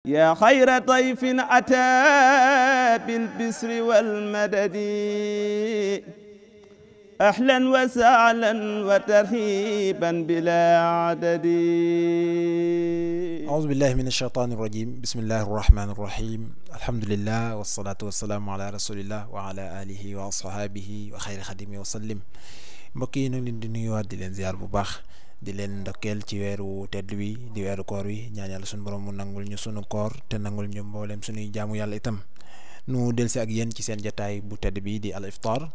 yaa xayra dayfin ataa bil bisri wal madadi ahlan wa sahlan wa tarhiban bilaa adadi. auzu billahi min ashaytaani rajim. bismillahi rahmaani rahim. alhamdulillah wasalaatu wasalaamu ala rasulillah wa ala alihi wa ashabihi wa xayri xadimi wa sallim. mbokk yi ñu ngi leen di nuyuwaat di leen ziar bu baax. di leen ndokkeel ci weeru tedd wi di weeru koor wi ñaan yàlla suñu borom mu nangul ñu sunu koor te nangul ñu mboolem suñuy jaamu yàlla itam. nu delsi ak yéen ci seen jataay bu tedd bi di al iftar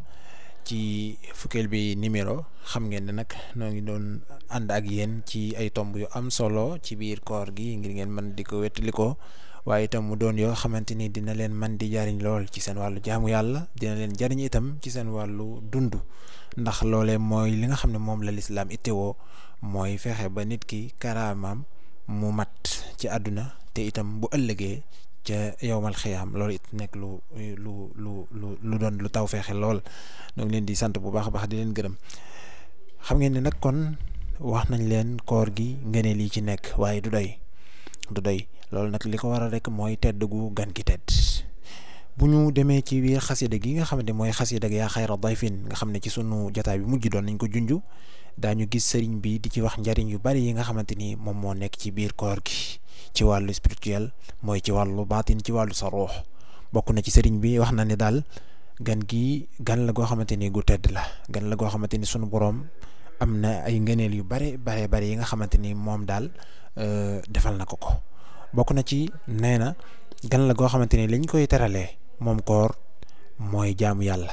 ci fukkeel bi numéro. xam ngeen ne nag noo ngi doon ànd ak yéen ci ay tomb yu am solo ci biir koor gi ngir ngeen mën di ko wettali ko waaye itam mu doon yoo xamante ni dina leen man di jariñ lool ci seen wàllu jaamu yàlla dina leen jariñ itam ci seen wàllu dund. ndax loolee mooy li nga xam ne moom la lislaam ittewoo mooy fexe ba nit ki karaamaam mu mat ci àdduna te itam bu ëllëgee ca yowmal xiyaam loolu it nekk lu doon lu taw feexe lool. ñoo ngi leen di sant bu baax a baax di leen gërëm. xam ngeen ne nag kon wax nañ leen koor gi ngëneel yi ci nekk waaye du doy loolu nag li ko waral rek mooy tedd gu gan gi tedd. bu ñu demee ci biir xasida gi nga xamante mooy xasida yaa xayra dayfin nga xam ne ci sunu jataay bi mujj doon nañ ko junju daañu gis sëriñ bi di ci wax njariñ yu bari yi nga xamante ni moom moo nekk ci biir koor gi ci wàllu spirituel mooy ci wàllu baatin ci wàllu sa ruux. bokk na ci sëriñ bi wax na ne daal gan gi gan la goo xamante ni gu tedd la gan la goo xamante ni sunu boroom am na ay ngëneel yu bare yi nga xamante ni moom daal defal na ko. bokk na ci nee na gan la goo xamante ni liñ koy teralee moom koor mooy jaamu yàlla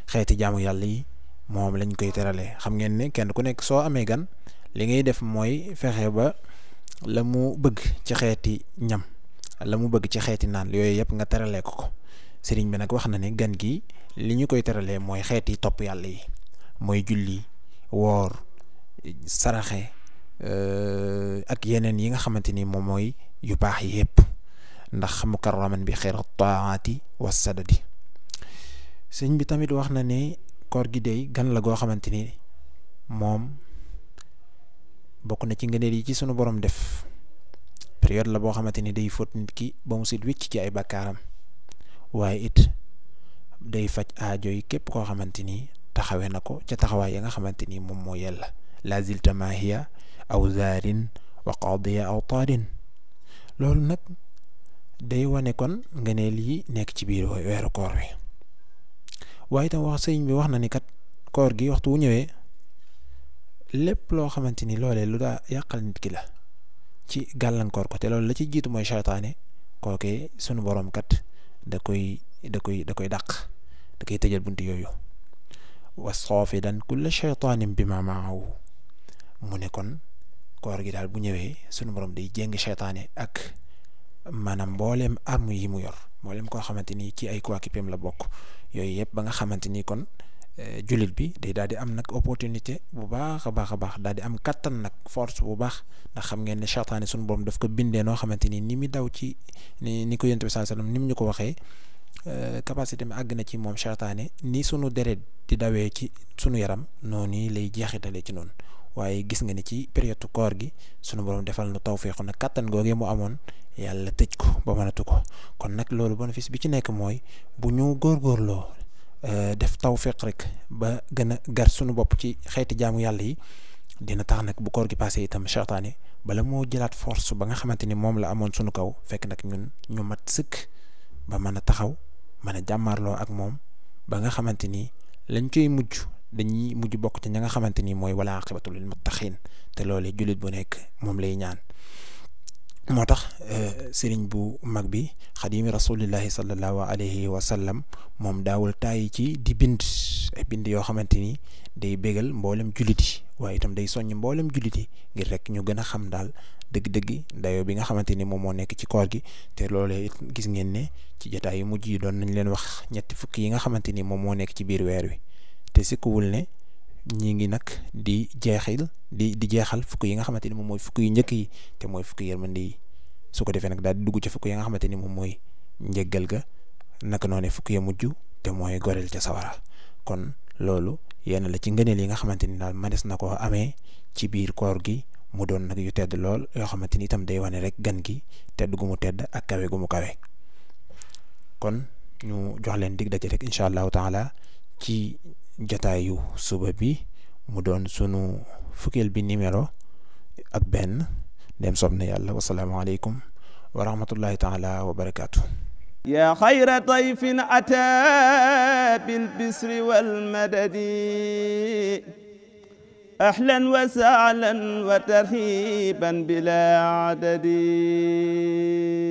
xeeti jaamu yàlla yi moom lañ koy teralee. xam ngeen ne kenn ku nekk soo amee gan li ngay def mooy fexe ba la mu bëgg ci xeeti ñam la mu bëgg ci xeeti naan yooyu yëpp nga teralee ko. sëriñ bi nag wax na ne gan gi li ñu koy teralee mooy xeeti topp yàlla yi mooy julli woor saraxe ak yeneen yi nga xamante ni moom mooy yu baax yi yëpp ndax mukarraman bi xeer taati wa sadadi. sëñ bi tamit wax na ne koor gi dey gan la goo xamante ni moom bokk na ci ngëneel yi ci sunu borom def période la boo xamante ni day fóot nit ki ba mu sit wicc ci ay bakkaaram waaye it day faj aajo yi képp koo xamante ni taxawee na ko ca taxawaay ya nga xamante ni moom moo yella la zilta maahiya aw zaarin wa qaadiya aw taadin. loolu nag day wane kon ngëneel yi nekk ci biir weeru koor wi waaye itam wax sëñ bi wax na ni kat koor gi waxtu wu ñëwee lépp loo xamante ni loolee lu daa yàqal nit ki la ci gàllankoor ko te loolu la ci jiitu mooy seytaane kookee sunu borom kat da koy dàq da koy tëjal bunt yooyu. wa saafidan kulla shaytaanin bima maahu mu ne kon koor gi daal bu ñëwee sunu borom day jéng seytaane ak maanaam mbooleem arme yi mu yor mbooleem koo xamante ni ci ay coéquipiers la bokk yooyu yëpp ba nga xamante ni kon jullit bi day daal di am nag opportunité bu baax a baax daal di am kattan nag force bu baax ndax xam ngeen ne seytaane sunu borom daf ko bindee noo xamante ni ni mu daw ci ni ko Yonent bi sallallahu alayhi wasallam ni mu ñu ko waxee capacité mi àgg na ci moom seytaane ni sunu deret di dawee ci sunu yaram noonu lay jeexitalee ci noonu. waaye gis nga ni ci période koor gi sunu borom defal na tawfeex nag kattan googee mu amoon yàlla tëj ko ba mënatu ko. kon nag loolu bénéfice bi ci nekk mooy bu ñu góorgóorloo def tawfeex rek ba gën a gar sunu bopp ci xeeti jaamu yàlla yi dina tax nag bu koor gi passé itam seytaane bala moo jëlaat force ba nga xamante ni moom la amoon sunu kaw fekk nag ñun ñu mat sëkk ba mën a taxaw mën a jàmmaarloo ak moom ba nga xamante ni lañ koy dañuy mujj bokk ci ña nga xamante ni mooy wala aqibatu lil muttaqiin te loolee jullit bu nekk moom lay ñaan. moo tax sëriñ bu mag bi xadimi rasulillahi sallallahu alayhi wa sallam moom daawul tàyyi ci di bind ay bind yoo xamante ni day bégal mboolem jullit yi waaye itam day soññ mboolem jullit yi ngir rek ñu gën a xam daal dëgg-dëgg dayoo bi nga xamante ni moom moo nekk ci koor gi. te loolee it gis ngeen ne ci jotaay yu mujj yi doon nañ leen wax ñetti fukki yi nga xamante ni moom moo nekk ci biir weer wi. te sikkuwul ne ñi ngi nag di jeexal fukk yi nga xamante ni moom mooy fukk yu njëkk yi te mooy fukk yërmande yi su ko defee nag daal di dugg ci fukk yi nga xamante ni moom mooy njëggal ga naka noone fukk ya mujj te mooy goreel ca sawara. kon loolu yenn la ci ngëneel yi nga xamante ni daal manes na koo amee ci biir koor gi mu doon nag yu tedd lool yoo xamante ni itam day wane rek gan gi tedd gu mu tedd ak kawe gu mu kawe. kon ñu jox leen dig daje rek incha allahu taala ci jataayu suba bi mu doon sunu fukkeel bi numéro ak benn dem soob na yàlla. wasalaamaaleykum wa rahmatullahi taala wa barakaatu. yaa xayra dayfin ataa bil bisri wal madadi ahlan wa sahlan wa tarhiban bila adadi.